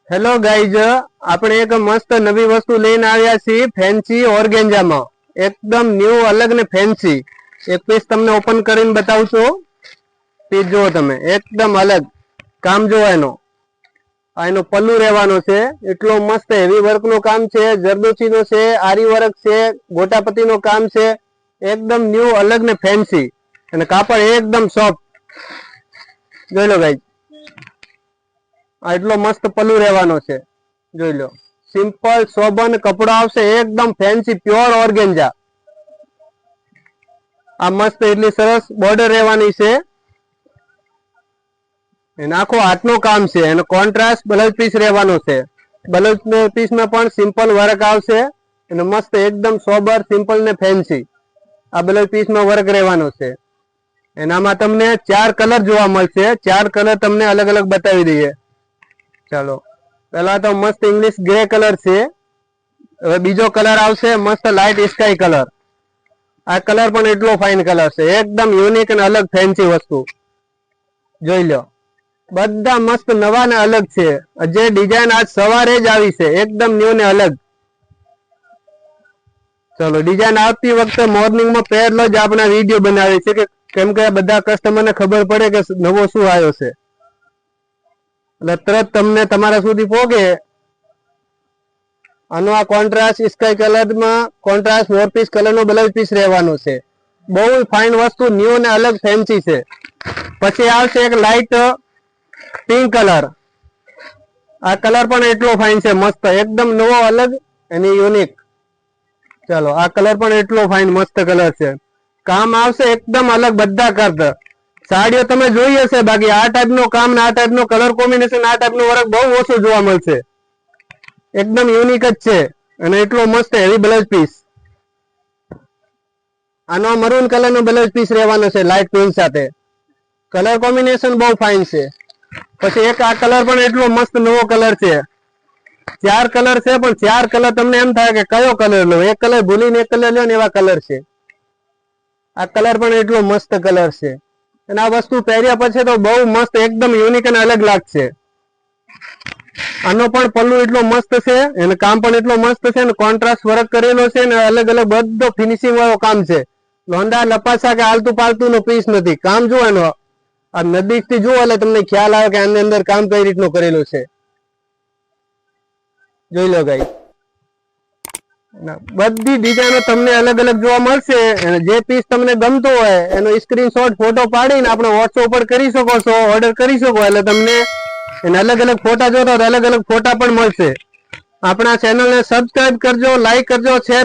Hello guys, આપણે એક મસ્ત નવી વસ્તુ લઈને આવ્યા છીએ ફેન્સી ઓર્ગેન્જામાં. એકદમ ન્યૂ, અલગ ને ફેન્સી. એક પીસ તમને ઓપન કરીને બતાવું છું. પીસ જુઓ તમે, એકદમ અલગ. કામ જુઓ એનો. આ એનો પલ્લુ રહેવાનો છે. એટલો મસ્ત હેવી વર્ક નું કામ છે, જરદોશી નો છે, આરી વર્ક છે, ગોટાપતિ નું કામ છે. એકદમ ન્યૂ, અલગ ને ફેન્સી. અને કાપડ એકદમ સોફ્ટ. જોઈ લો ગાઈઝ, એટલો મસ્ત પલ્લુ રહેવાનો છે. જોઈ લો, સિમ્પલ સોબન કપડો આવશે, એકદમ ફેન્સી પ્યોર ઓર્ગેન્જા. આ મસ્ત એટલી સરસ બોર્ડર રહેવાની છે. એનો આખો હાથનું કામ છે. એનો કોન્ટ્રાસ્ટ બ્લાઉઝ પીસ રહેવાનો છે. બ્લાઉઝ પીસમાં પણ સિમ્પલ વર્ક આવશે. અને મસ્ત એકદમ સોબર, સિમ્પલ ને ફેન્સી આ બ્લાઉઝ પીસમાં વર્ક રહેવાનો છે. એનામાં તમને 4 કલર જોવા મળશે. 4 કલર તમને અલગ અલગ બતાવી દઈએ. ચાલો, પેલા તો મસ્ત ઇંગ્લિશ ગ્રે કલર છે. હવે બીજો કલર આવશે મસ્ત લાઇટ સ્કાય કલર. આ કલર પણ એટલો ફાઇન કલર છે, એકદમ યુનિક અને અલગ ફેન્સી વસ્તુ. જોઈ લો, બધા મસ્ત નવા ને અલગ છે. જે ડિઝાઇન આજ સવારે જ આવી છે, એકદમ ન્યૂ ને અલગ. ચલો, ડિઝાઇન આવતી વખતે મોર્નિંગમાં પહેલો જ આપણે વિડીયો બનાવી છે, કે કેમ કે બધા કસ્ટમરને ખબર પડે કે નવો શું આવ્યો છે. એટલે તરત તમને તમારા સુધી પહોંચે. આનો આ કોન્ટ્રાસ્ટ સ્કાય કલરમાં કોન્ટ્રાસ્ટ વોરપીસ કલરનો બ્લાઉઝ પીસ રહેવાનો છે. બહુ ફાઇન વસ્તુ, ન્યૂ ને અલગ ફેન્સી છે. પછી આવશે એક લાઇટ પિંક કલર. આ કલર પણ એટલો ફાઇન છે, મસ્ત એકદમ નવો, અલગ અને યુનિક. ચાલો, આ કલર પણ એટલો ફાઇન મસ્ત કલર છે. કામ આવશે એકદમ અલગ બધા કરતા. સાડીઓ તમે જોઈ હશે, બાકી આ ટાઈપ નું કામ ને આ ટાઈપ નું કલર કોમ્બિનેશન, આ ટાઈપ નું વર્ક બહુ ઓછું જોવા મળશે. એકદમ યુનિક જ છે. અને એટલો મસ્ત હેવી બ્લાઉઝ પીસ. આનો મરૂન કલર નો બ્લાઉઝ પીસ રહેવાનો છે, લાઇટ પિંક સાથે. કલર કોમ્બિનેશન બહુ ફાઇન છે. પછી એક આ કલર પણ એટલો મસ્ત નવો કલર છે. 4 કલર છે, પણ 4 કલર તમને એમ થાય કે કયો કલર લો. એક કલર ભૂલીને એક કલર લો ને, એવા કલર છે. આ કલર પણ એટલો મસ્ત કલર છે. અને આ વસ્તુ પહેર્યા પછી તો બહુ મસ્ત, એકદમ યુનિક અને અલગ લાગશે. આનો પણ પલ્લુ એટલો મસ્ત છે, અને કામ પણ એટલો મસ્ત છે, અને કોન્ટ્રાસ્ટ વર્ક કરેલો છે, ને અલગ અલગ બધો ફિનિશિંગ વાળો કામ છે. લોંડા લપાસા કે આલતું પાલતું નો પીસ નથી. કામ જુઓ એનો, આ નજીક થી જુઓ એટલે તમને ખ્યાલ આવે કે આની અંદર કામ કઈ રીતનું કરેલું છે. જોઈ લો ગાઈસ, બધી ડિઝાઇનો તમને અલગ અલગ જોવા મળશે. અને જે પીસ તમને ગમતો હોય એનો સ્ક્રીનશોટ ફોટો પાડીને આપણે વોટ્સએપ પર કરી શકો છો, ઓર્ડર કરી શકો. એટલે તમને એને અલગ અલગ ફોટા જોતા અલગ અલગ ફોટા પણ મળશે. આપણા ચેનલને સબસ્ક્રાઇબ કરજો, લાઈક કરજો, શેર